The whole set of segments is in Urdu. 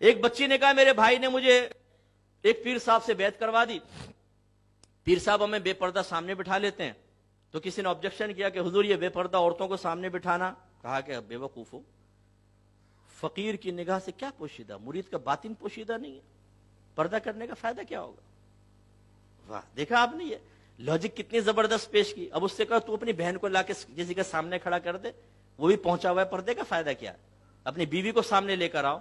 ایک بچی نے کہا میرے بھائی نے مجھے ایک پیر صاحب سے بیعت کروا دی، پیر صاحب ہمیں بے پردہ سامنے بٹھا لیتے ہیں، تو کسی نے آبجیکشن کیا کہ حضور یہ بے پردہ عورتوں کو سامنے بٹھانا، کہا کہ بے وقوف ہو، فقیر کی نگاہ سے کیا پوشیدہ، مرید کا باطن پوشیدہ نہیں ہے، پردہ کرنے کا فائدہ کیا ہوگا؟ واہ، دیکھا آپ نے یہ لاجک کتنی زبردست پیش کی۔ اب اس سے کہا تو اپنی بہن کو لا کے کسی کے سامنے کھڑا کر دے، وہ بھی پہنچا ہوا ہے، پردے کا فائدہ کیا ہے؟ اپنی بیوی کو سامنے لے کر آؤ۔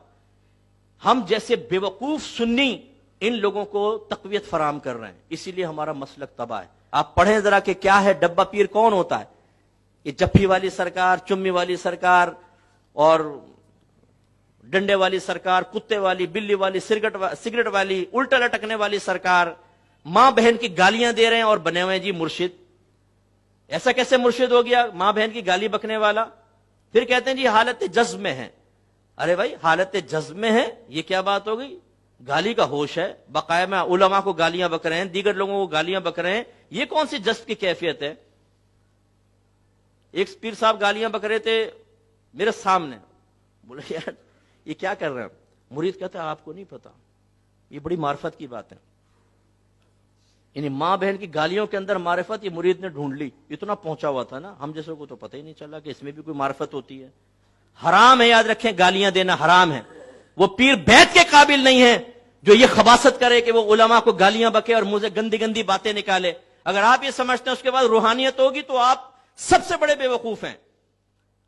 ہم جیسے بے وقوف سنی ان لوگوں کو تقویت فراہم کر رہے ہیں، اسی لیے ہمارا مسلک تباہ ہے۔ آپ پڑھیں ذرا کہ کیا ہے ڈبہ پیر کون ہوتا ہے؟ یہ جفی والی سرکار، چمی والی سرکار، اور ڈنڈے والی سرکار، کتے والی، بلی والی، سگریٹ والی، الٹا لٹکنے والی سرکار، ماں بہن کی گالیاں دے رہے ہیں اور بنے ہوئے جی مرشد۔ ایسا کیسے مرشد ہو گیا ماں بہن کی گالی بکنے والا؟ پھر کہتے ہیں جی حالت جذب میں ہے۔ ارے بھائی حالت جذب میں ہے، یہ کیا بات ہو گئی؟ گالی کا ہوش ہے، باقاعدہ علماء کو گالیاں بک رہے ہیں، دیگر لوگوں کو گالیاں بک رہے ہیں، یہ کون سی جذب کی کیفیت ہے؟ ایک پیر صاحب گالیاں بک رہے تھے میرے سامنے، بولے یار یہ کیا کر رہے ہیں؟ مرید کہتا ہے آپ کو نہیں پتا، یہ بڑی معرفت کی بات ہے۔ یعنی ماں بہن کی گالیوں کے اندر معرفت یہ مرید نے ڈھونڈ لی، اتنا پہنچا ہوا تھا نا، ہم جیسے کو تو پتہ ہی نہیں چلا کہ اس میں بھی کوئی معرفت ہوتی ہے۔ حرام ہے، یاد رکھیں، گالیاں دینا حرام ہے۔ وہ پیر بیعت کے قابل نہیں ہے جو یہ خباثت کرے کہ وہ علماء کو گالیاں بکے اور منہ سے گندی گندی باتیں نکالے۔ اگر آپ یہ سمجھتے ہیں اس کے بعد روحانیت ہوگی تو آپ سب سے بڑے بے وقوف ہیں۔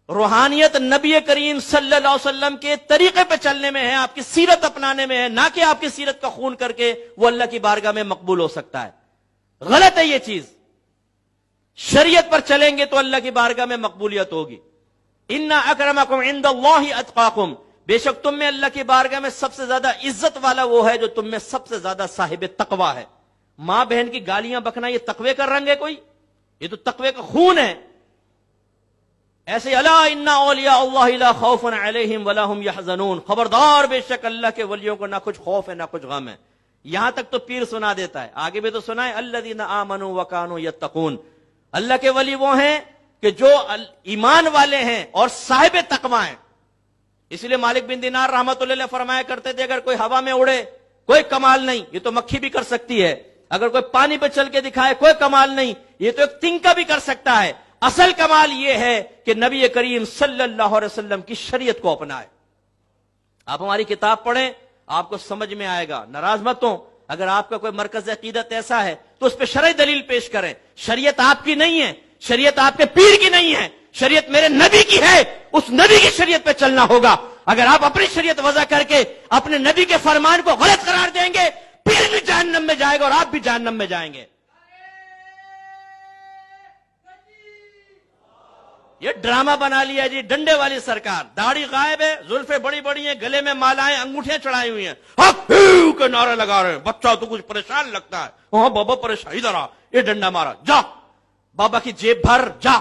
روحانیت نبی کریم صلی اللہ علیہ وسلم کے طریقے پہ چلنے میں ہے، آپ کی سیرت اپنانے میں ہے، نہ کہ آپ کی سیرت کا خون کر کے وہ اللہ کی بارگاہ میں مقبول ہو سکتا ہے۔ غلط ہے یہ چیز۔ شریعت پر چلیں گے تو اللہ کی بارگاہ میں مقبولیت ہوگی۔ ان اکرمکم عند اللہ اتقاکم، بے شک تم میں اللہ کی بارگاہ میں سب سے زیادہ عزت والا وہ ہے جو تم میں سب سے زیادہ صاحب تقوی ہے۔ ماں بہن کی گالیاں بکنا یہ تقوی کا رنگ ہے کوئی؟ یہ تو تقوی کا خون ہے۔ ایسے الا ان اولیاء اللہ لا خوف علیہم ولا هم يحزنون، خبردار بے شک اللہ کے ولیوں کو نہ کچھ خوف ہے نہ کچھ غم ہے۔ یہاں تک تو پیر سنا دیتا ہے، آگے بھی تو سنا ہے الذین آمنوا وکانوا یتقون، اللہ کے ولی وہ ہیں کہ جو ایمان والے ہیں اور صاحب تقوی ہیں۔ اس لیے مالک بن دینار رحمۃ اللہ علیہ فرمایا کرتے تھے اگر کوئی ہوا میں اڑے کوئی کمال نہیں، یہ تو مکھی بھی کر سکتی ہے، اگر کوئی پانی پہ چل کے دکھائے کوئی کمال نہیں، یہ تو ایک تنکا بھی کر سکتا ہے، اصل کمال یہ ہے کہ نبی کریم صلی اللہ علیہ وسلم کی شریعت کو اپنائے۔ آپ ہماری کتاب پڑھیں، آپ کو سمجھ میں آئے گا۔ ناراض مت ہوں، اگر آپ کا کوئی مرکز عقیدت ایسا ہے تو اس پہ شرعی دلیل پیش کریں۔ شریعت آپ کی نہیں ہے، شریعت آپ کے پیر کی نہیں ہے، شریعت میرے نبی کی ہے، اس نبی کی شریعت پہ چلنا ہوگا۔ اگر آپ اپنی شریعت وضع کر کے اپنے نبی کے فرمان کو غلط قرار دیں گے، پیر بھی جہنم میں جائے گا اور آپ بھی جہنم میں جائیں گے۔ یہ ڈرامہ بنا لیا جی ڈنڈے والی سرکار، داڑھی غائب ہے، زلفیں بڑی بڑی ہیں، گلے میں مالائیں، انگوٹھیاں چڑھائی ہوئی ہیں، حق ہیو کے نعرے لگا رہے ہیں۔ بچہ تو کچھ پریشان لگتا ہے، ہاں بابا پریشان، ادھر آ، یہ ڈنڈا مارا، جا بابا کی جیب بھر جا۔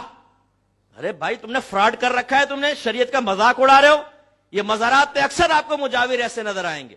ارے بھائی تم نے فراڈ کر رکھا ہے، تم نے شریعت کا مذاق اڑا رہے ہو۔ یہ مزارات پہ اکثر آپ کو مجاور ایسے نظر آئیں گے۔